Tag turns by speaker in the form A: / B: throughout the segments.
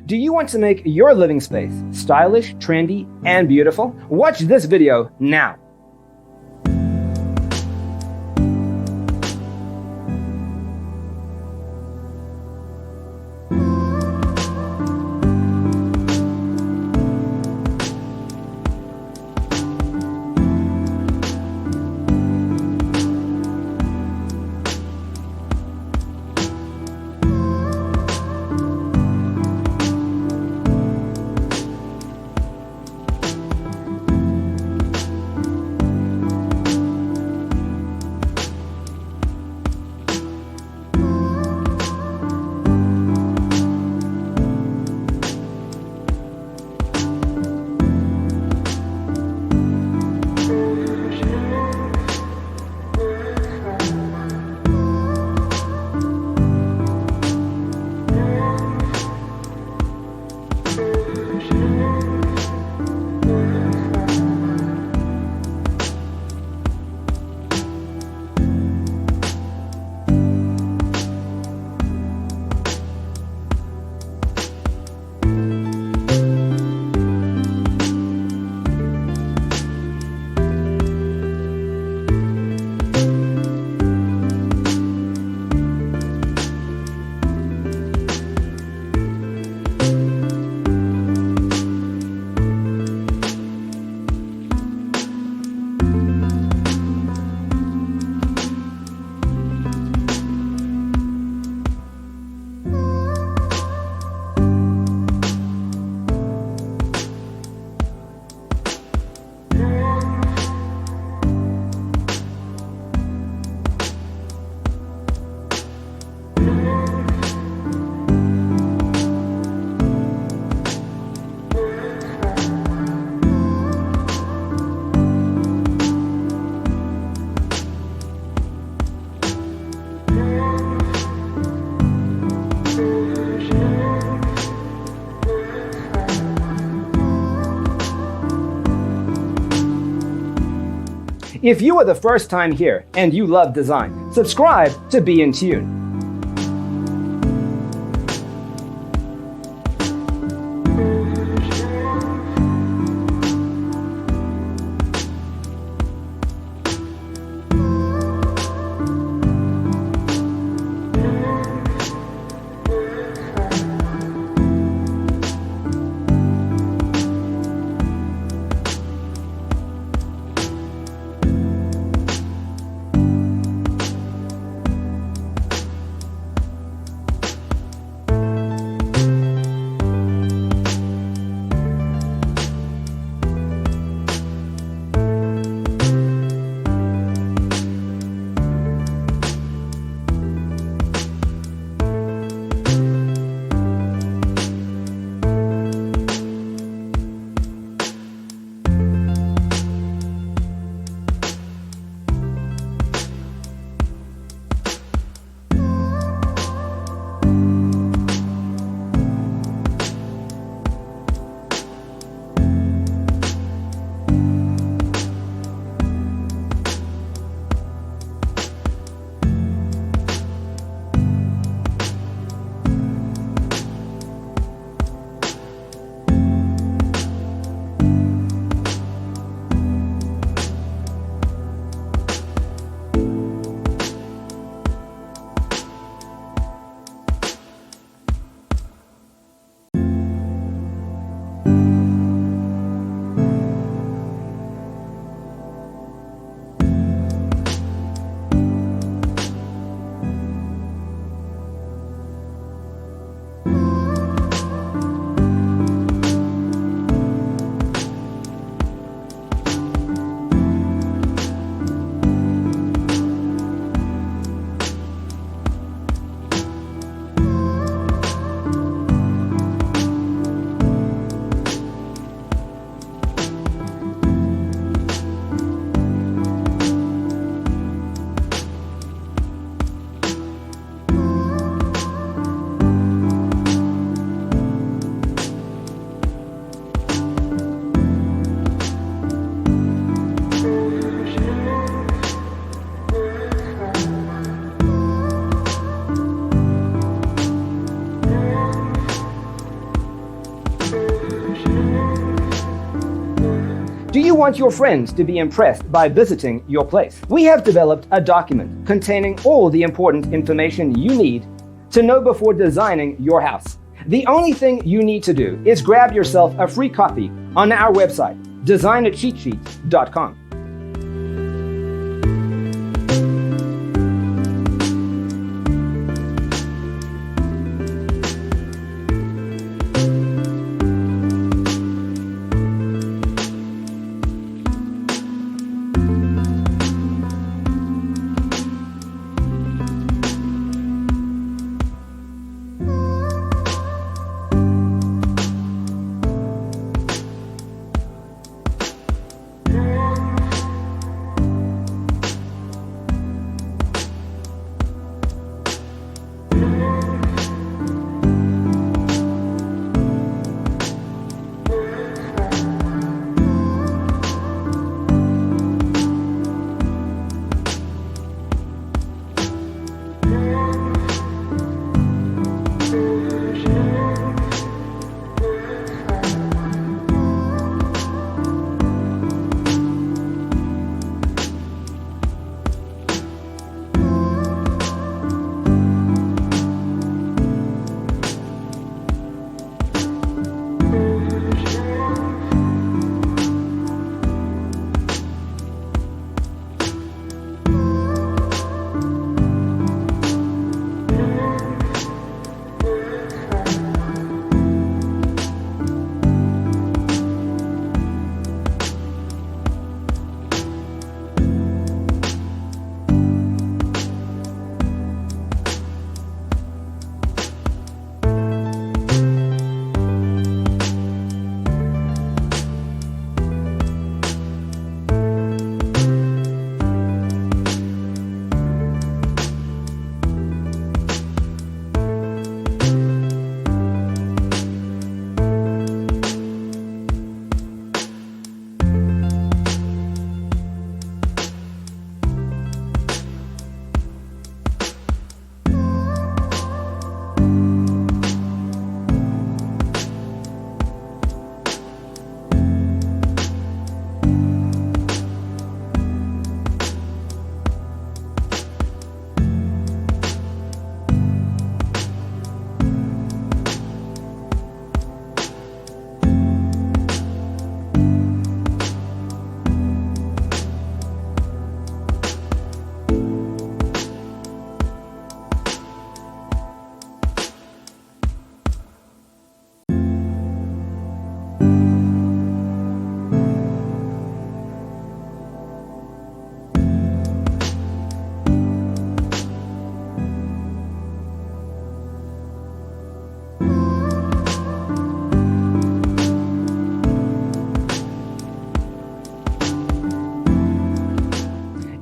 A: Do you want to make your living space stylish, trendy, and beautiful? Watch this video now. If you are the first time here and you love design, subscribe to be in tune. Do you want your friends to be impressed by visiting your place? We have developed a document containing all the important information you need to know before designing your house. The only thing you need to do is grab yourself a free copy on our website, designacheatsheet.com.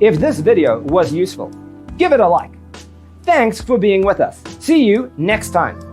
A: If this video was useful, give it a like. Thanks for being with us. See you next time.